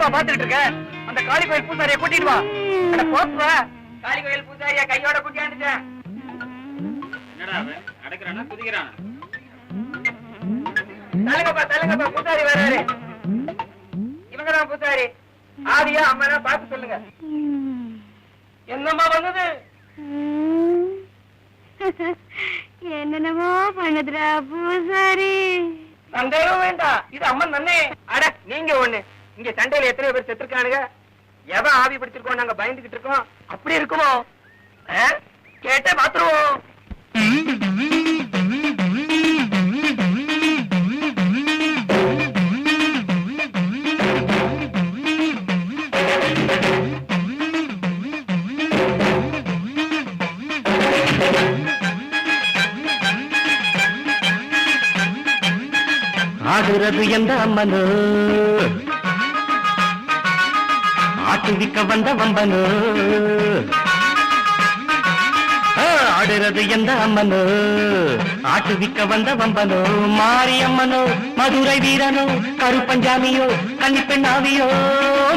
என்னப்பா பாத்துக்கிட்டு இருக்க? அந்த காளி கோயில் பூசாரியை கூட்டிட்டு வா. போப்பா, காளி கோயில் பூசாரியா கையோட கூட்டியாந்துட்டேன். என்னடா அவன் அடக்குறானா குதிக்கிறானா? தலங்கப்பா பூசாரி வராரு. இவங்கதான் பூசாரி. ஆதியா அம்மனா பார்த்து சொல்லுங்க. என்னம்மா வந்தது? என்னென்னமோ பண்ணுதுடா பூசாரி. சந்தேகம் வேண்டாம், இது அம்மன் தானே. அட நீங்க ஒண்ணு, இங்க சண்டையில எத்தனை பேர் செத்துருக்கானுங்க, எவன் ஆவி பிடிச்சிருக்கோம் நாங்க பயந்துகிட்டு இருக்கோம். அப்படி இருக்குமோ? கேட்டே பாத்துருவோம். ஆடுறது எந்த அம்மனோ, ஆட்டுவிக்க வந்த வம்பனோ. ஆடுறது எந்த அம்மனோ, ஆட்டுவிக்க வந்த வம்பனோ. மாரியம்மனோ, மதுரை வீரனோ, கருப்பஞ்சாமியோ, கன்னிப்பெண்ணாவியோ,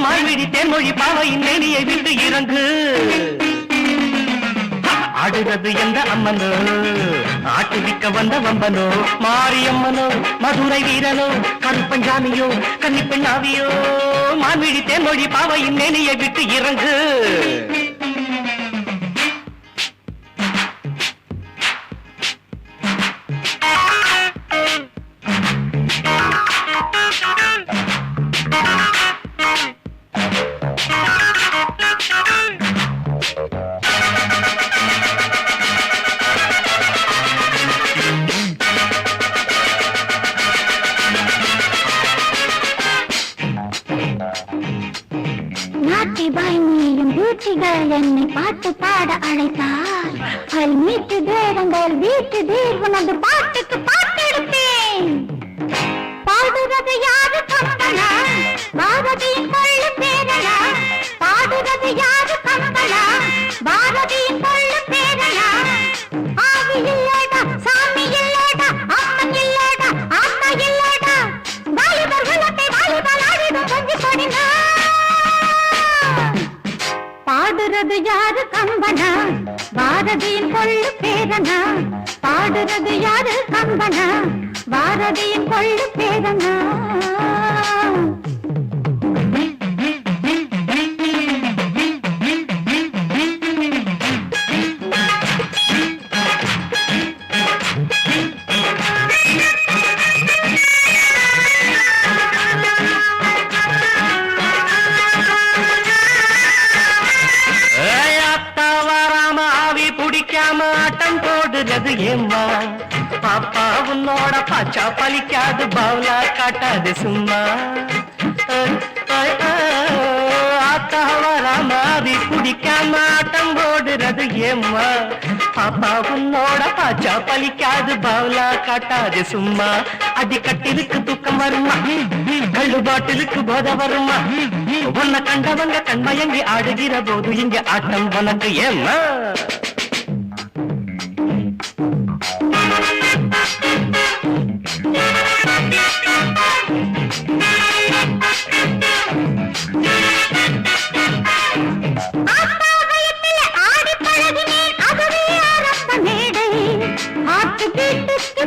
மாய்விடி தேன்மொழி பாவையின் மேனியை விட்டு இறங்கு. ஆடுறது எந்த அம்மனோ, ஆட்டுவிக்க வந்த வம்பனோ. மாரியம்மனோ, மதுரை வீரனோ, கருப்பஞ்சாமியோ, கன்னிப்பெண்ணாவியோ, மான்விழி தேன்மொழி பாவையின் மேனியை விட்டு இறங்கு. என்னை பாட்டு பாட அழைத்தார். மீட்டு தேவங்கள் வீட்டு தேர் உனது பாட்டுக்கு பாட்டெடுப்பேன். பாடுறது யாரு கம்பனா, பாரதியின் கொள்ளு பேரனா. பாடுறது யாரு கம்பனா, பாரதியின் கொள்ளு பேரனா. ஆவி இல்லடா, சாமி இல்லடா, அம்மன் இல்லடா, ஆத்மா இல்லடா. வாலிபர் உள்ளத்தை வாலிபால் ஆடிடும் கொஞ்சி கொடினா. பாடுறது யாரு கம்பனா, பாரதியின் கொள்ளு பேரனா. பாடுறது யாரு கம்பனா, பாரதியின் கொள்ளு பேரனா. ஆட்டம் போடுறது ஏம்மா, பாப்பா உன்னோட பாச்சா பலிக்காது, பவுலா காட்டாது சும்மா. ஆத்தா வராமாவி குடிக்காம ஆட்டம் போடுறது ஏம்மா, பாப்பா உன்னோட பாச்சா பலிக்காது, பவுலா காட்டாது சும்மா. அடிக்கட்டிலுக்கு தூக்கம் வருமா, கள்ளு பாட்டிலுக்கு போத வருமா. உன்னை கண்டவங்க கண்மயங்கி ஆடுகிற போது இங்க ஆட்டம் உனக்கு ஏம்மா.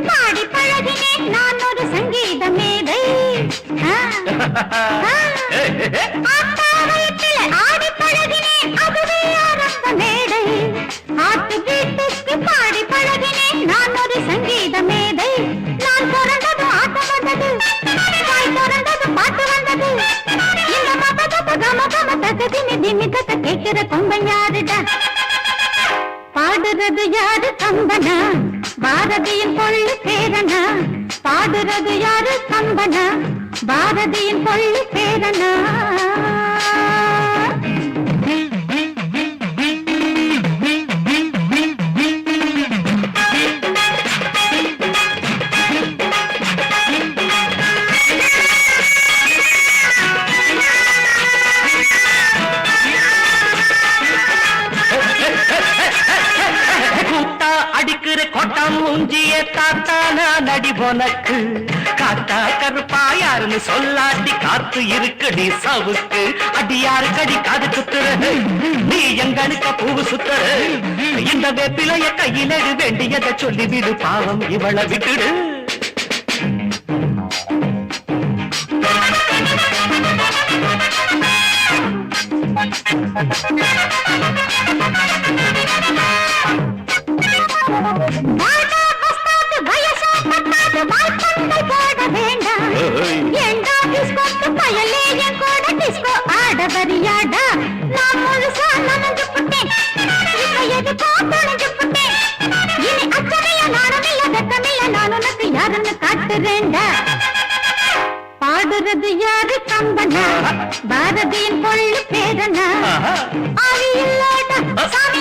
பாடி பழகினேன் நான் ஒரு சங்கீத மேதை. ஆடி பழகினேன் அதுவே ஆரம்ப மேடை. ஆட்டு வீட்டுக்கு பாடி பழகினேன் நான் ஒரு சங்கீத மேதை. நான் பிறந்தது ஆட்டம் வந்தது, தாய் பிறந்தது பாட்டு வந்தது. இந்த மபதப்ப கம கம தகதிமி திமி தக்க கேட்கிற கொம்பன் யாருடா. பாடுறது யாரு கம்பனா, பாரதியின் கொள்ளு பேரனா. பாடுறது யாரு கம்பனா, பாரதியின் கொள்ளு பேரனா. அடிக்கிற கொட்டா மூஞ்சிய தாத்தானா நடி போனக்கு காத்தா கருப்பா யாருன்னு சொல்லாட்டி காத்து இருக்குடி சவுக்கு அடியாரு கடி காது குத்துறது நீ எங்களுக்கு பூவு சுத்துற இந்த வேப்பிலைய கையில வேண்டியதை சொல்லிவிடு பாவம் இவளை விட்டுடு வாடா வஸ்தாது வயசா பத்தாது வாய்ப்பந்தை போட வேண்டாம் ஏண்டா டிஸ்கோக்கு பயலே என் கூட டிஸ்கோ ஆட வரியாடா நான் முழுசா நனைஞ்சு புட்டேன் இப்ப எதுக்கோ தொலைஞ்சு புட்டேன் இனி அச்சனைய நானுமில்ல வெக்கமில்ல நான் உனக்கு யாருன்னு காட்டுறேன்டா பாடுறது யாரு கம்பனா பாரதியின் பொள்ளு பேரனா ஆவி இல்லாத சாமி